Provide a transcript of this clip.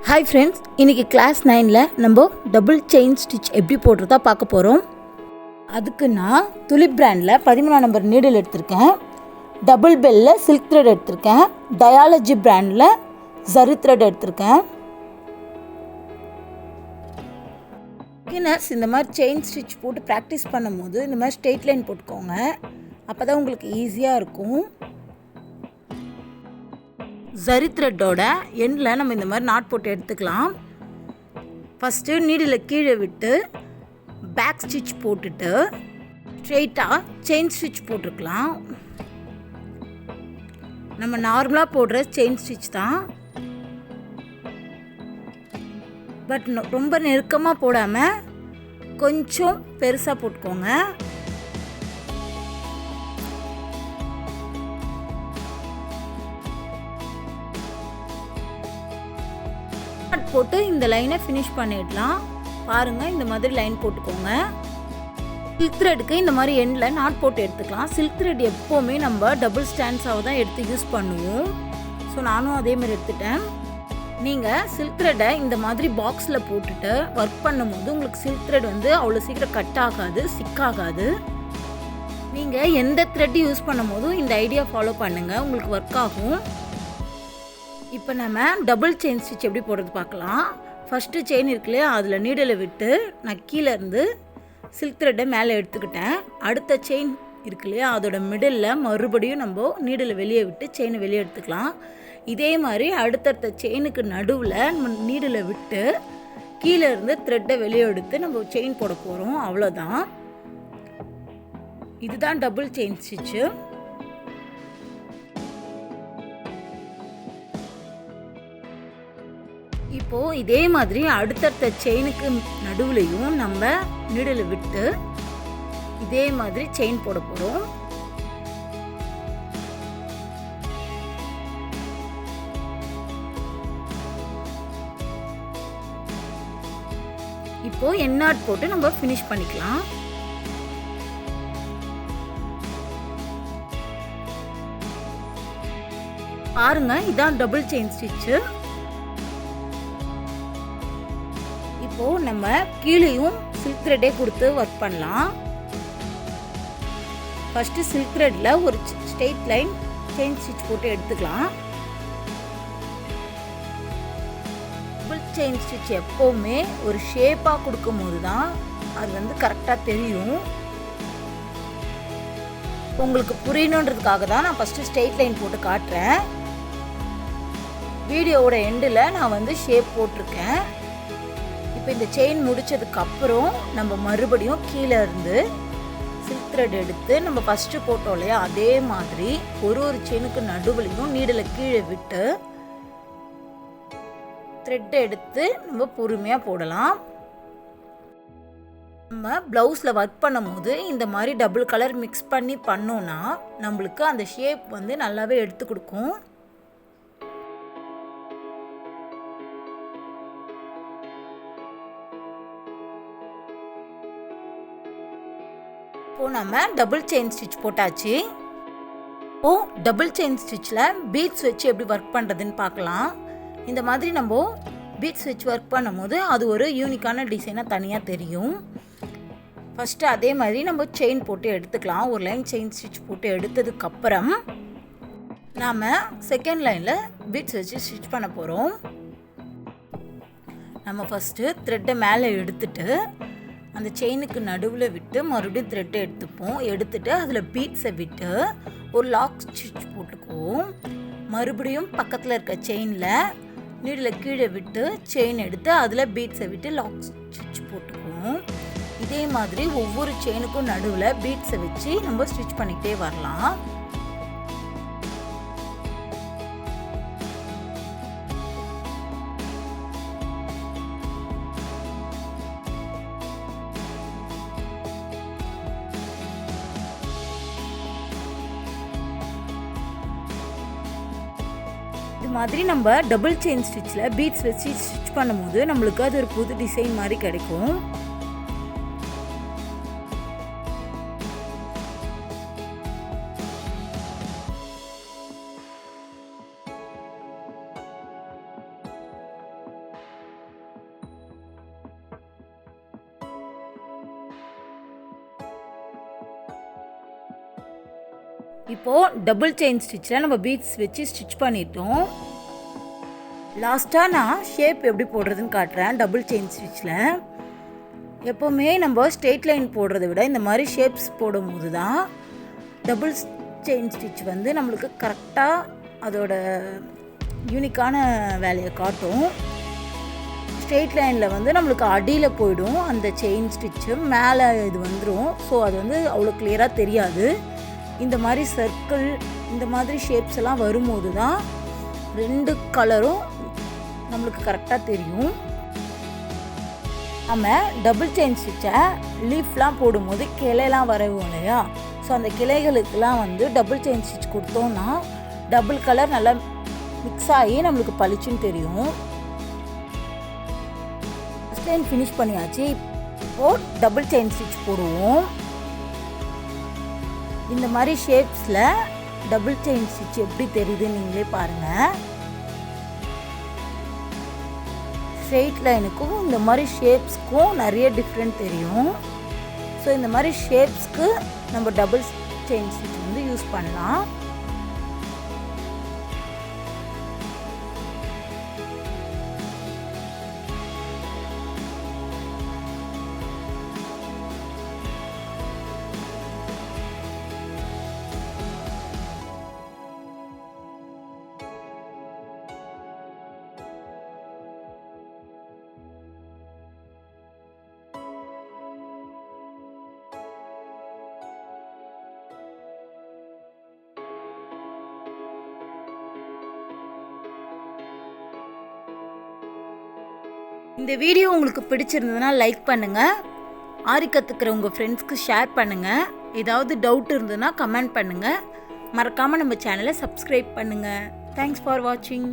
Hi friends, இன்றைக்கி class 9ல் நம்ம double chain stitch எப்படி போடுறதா பார்க்க போகிறோம். அதுக்கு நான் துலிப் பிராண்டில் 13ஆம் நம்பர் நீடில் எடுத்திருக்கேன். டபுள் பெல்லில் சில்க் த்ரெட் எடுத்திருக்கேன். டயாலஜி பிராண்டில் ஜரி த்ரெட் எடுத்திருக்கேன். பிகினர்ஸ் இந்த மாதிரி செயின் ஸ்டிச் போட்டு ப்ராக்டிஸ் பண்ணும்போது இந்த மாதிரி ஸ்ட்ரெயிட் லைன் போட்டுக்கோங்க. அப்போ தான் உங்களுக்கு ஈஸியாக இருக்கும். ஜரி த்ரெட்டோட எண்டில் நம்ம இந்த மாதிரி நாட் போட்டு எடுத்துக்கலாம். ஃபஸ்ட்டு நீடில் கீழே விட்டு பேக் ஸ்டிச் போட்டுட்டு ஸ்ட்ரெயிட்டாக செயின் ஸ்டிச் போட்டுருக்கலாம். நம்ம நார்மலாக போடுற செயின் ஸ்டிச் தான், பட் ரொம்ப நெருக்கமாக போடாமல் கொஞ்சம் பெருசாக போட்டுக்கோங்க. போட்டு இந்த லைனை ஃபினிஷ் பண்ணிடலாம். பாருங்கள், இந்த மாதிரி லைன் போட்டுக்கோங்க. சில்க் த்ரெட்டுக்கு இந்த மாதிரி எண்டில் நாட் போட்டு எடுத்துக்கலாம். சில்க் த்ரெட் எப்போவுமே நம்ம டபுள் ஸ்டாண்ட்ஸாக தான் எடுத்து யூஸ் பண்ணுவோம். ஸோ நானும் அதேமாதிரி எடுத்துட்டேன். நீங்கள் சில்க் த்ரெட்டை இந்த மாதிரி பாக்ஸில் போட்டுட்டு ஒர்க் பண்ணும்போது உங்களுக்கு சில்க் த்ரெட் அவ்வளோ சீக்கிரம் கட் ஆகாது, சிக்காகாது. நீங்கள் எந்த த்ரெட் யூஸ் பண்ணும் போதும் இந்த ஐடியா ஃபாலோ பண்ணுங்கள், உங்களுக்கு ஒர்க் ஆகும். இப்போ நம்ம டபுள் செயின் ஸ்டிச் எப்படி போடுறது பார்க்கலாம். ஃபஸ்ட்டு செயின் இருக்குல்லையா, அதில் நீடில் விட்டு நான் கீழே இருந்து சில்க் த்ரெட்டை மேலே எடுத்துக்கிட்டேன். அடுத்த செயின் இருக்கு இல்லையா, அதோட மிடில் மறுபடியும் நம்ம நீடில் வெளியே விட்டு செயினை வெளியே எடுத்துக்கலாம். இதே மாதிரி அடுத்தடுத்த செயினுக்கு நடுவில் நம்ம நீடில் விட்டு கீழே இருந்து த்ரெட்டை வெளியே எடுத்து நம்ம செயின் போட போகிறோம். அவ்வளோதான், இதுதான் டபுள் செயின் ஸ்டிச்சு. இப்போது இதே மாதிரி அடுத்தடுத்த செயினுக்கு நடுவுலையும் நம்ம நீடில் விட்டு இதே மாதிரி செயின் போட போகிறோம். இப்போது எண்ணாட் போட்டு நம்ம ஃபினிஷ் பண்ணிக்கலாம். பாருங்க, இதான் டபுள் செயின் ஸ்டிச்சு. இப்போது நம்ம கீழேயும் சில்க் த்ரெட்டே கொடுத்து ஒர்க் பண்ணலாம். ஃபஸ்ட்டு சில்க் த்ரெட்டில் ஒரு ஸ்ட்ரெயிட் லைன் செயின் ஸ்டிச் போட்டு எடுத்துக்கலாம். டபுள் செயின் ஸ்டிச் எப்போவுமே ஒரு ஷேப்பாக கொடுக்கும் போது தான் அது கரெக்டாக தெரியும். உங்களுக்கு புரியணுன்றதுக்காக தான் நான் ஃபஸ்ட்டு ஸ்ட்ரெயிட் லைன் போட்டு காட்டுறேன். வீடியோவோட எண்டில் நான் ஷேப் போட்டிருக்கேன். இப்போ இந்த செயின் முடித்ததுக்கப்புறம் நம்ம மறுபடியும் கீழே இருந்து சில்க் த்ரெட் எடுத்து நம்ம ஃபஸ்ட்டு போட்டோம் இல்லையா, அதே மாதிரி ஒரு செயினுக்கு நடுவுலையும் நீடில் கீழே விட்டு த்ரெட் எடுத்து நம்ம பொறுமையாக போடலாம். நம்ம ப்ளவுஸில் ஒர்க் பண்ணும் போது இந்த மாதிரி டபுள் கலர் மிக்ஸ் பண்ணி பண்ணோன்னா நம்மளுக்கு அந்த ஷேப் நல்லாவே எடுத்து கொடுக்கும். இப்போது நம்ம டபுள் செயின் ஸ்டிச் போட்டாச்சு. இப்போது டபுள் செயின் ஸ்டிச்சில் பீட்ஸ் வச்சு எப்படி ஒர்க் பண்ணுறதுன்னு பார்க்கலாம். இந்த மாதிரி நம்ம பீட்ஸ் வச்சு ஒர்க் பண்ணும்போது அது ஒரு யூனிக்கான டிசைனாக தனியாக தெரியும். ஃபஸ்ட்டு அதே மாதிரி நம்ம செயின் போட்டு எடுத்துக்கலாம். ஒரு லைன் செயின் ஸ்டிச் போட்டு எடுத்ததுக்கப்புறம் நாம் செகண்ட் லைனில் பீட்ஸ் வச்சு ஸ்டிச் பண்ண போகிறோம். நம்ம ஃபஸ்ட்டு த்ரெட்டை மேலே எடுத்துட்டு அந்த செயினுக்கு நடுவில் விட்டு மறுபடியும் த்ரெட்டை எடுத்துட்டு அதில் பீட்ஸை விட்டு ஒரு லாக் ஸ்டிச் போட்டுக்குவோம். மறுபடியும் பக்கத்தில் இருக்க செயினில் நீடில் கீழே விட்டு செயின் எடுத்து அதில் பீட்ஸை விட்டு லாக் ஸ்டிச் போட்டுக்குவோம். இதே மாதிரி ஒவ்வொரு செயினுக்கும் நடுவில் பீட்ஸை வச்சு நம்ம ஸ்டிச் பண்ணிக்கிட்டே வரலாம். இது மாதிரி நம்ம டபுள் செயின் ஸ்டிச்சில் பீட்ஸ் வச்சு ஸ்டிச் பண்ணும்போது நம்மளுக்கு அது ஒரு புது டிசைன் மாதிரி கிடைக்கும். இப்போது டபுள் செயின் ஸ்டிச்சில் நம்ம பீட்ஸ் வச்சு ஸ்டிச் பண்ணிட்டோம். லாஸ்ட்டாக நான் ஷேப் எப்படி போடுறதுன்னு காட்டுறேன். டபுள் செயின் ஸ்டிச்சில் எப்போவுமே நம்ம ஸ்ட்ரெயிட் லைன் போடுறத விட இந்த மாதிரி ஷேப்ஸ் போடும்போது தான் டபுள் செயின் ஸ்டிச் வந்து நம்மளுக்கு கரெக்டாக அதோட யூனிக்கான வேலையை காட்டும். ஸ்ட்ரெயிட் லைனில் வந்து நம்மளுக்கு அடியில் போயிடும் அந்த செயின் ஸ்டிச்சு, மேலே இது வந்துடும். ஸோ அது வந்து அவ்வளோ கிளியராக தெரியாது. இந்த மாதிரி சர்க்கிள் இந்த மாதிரி ஷேப்ஸ் எல்லாம் வரும்போது தான் 2 கலரும் நம்மளுக்கு கரெக்டாக தெரியும். நம்ம டபுள் செயின் ஸ்டிச்சை லீஃப்லாம் போடும்போது கிளையெல்லாம் வரவும் இல்லையா, ஸோ அந்த கிளைகளுக்கெல்லாம் வந்து டபுள் செயின் ஸ்டிச் கொடுத்தோன்னா டபுள் கலர் நல்லா மிக்ஸ் ஆகி நம்மளுக்கு பளிச்சுன்னு தெரியும். ஃபஸ்ட் லைன் ஃபினிஷ் பண்ணியாச்சு. இப்போது டபுள் செயின் ஸ்டிச் போடுவோம். இந்த மாதிரி ஷேப்ஸில் டபுள் செயின் ஸ்டிச் எப்படி தெரியுதுன்னு நீங்களே பாருங்கள். ஸ்ட்ரெயிட் லைனுக்கும் இந்த மாதிரி ஷேப்ஸ்க்கும் நிறைய டிஃப்ரெண்ட் தெரியும். ஸோ இந்த மாதிரி ஷேப்ஸ்க்கு நம்ம டபுள் செயின் ஸ்டிச் வந்து யூஸ் பண்ணலாம். இந்த வீடியோ உங்களுக்கு பிடிச்சிருந்ததுன்னா லைக் பண்ணுங்கள். ஆரி கற்றுக்கிற உங்கள் ஃப்ரெண்ட்ஸ்க்கு ஷேர் பண்ணுங்கள். ஏதாவது டவுட் இருந்ததுன்னா கமெண்ட் பண்ணுங்கள். மறக்காமல் நம்ம சேனலை சப்ஸ்கிரைப் பண்ணுங்கள். தேங்க்ஸ் ஃபார் வாட்சிங்.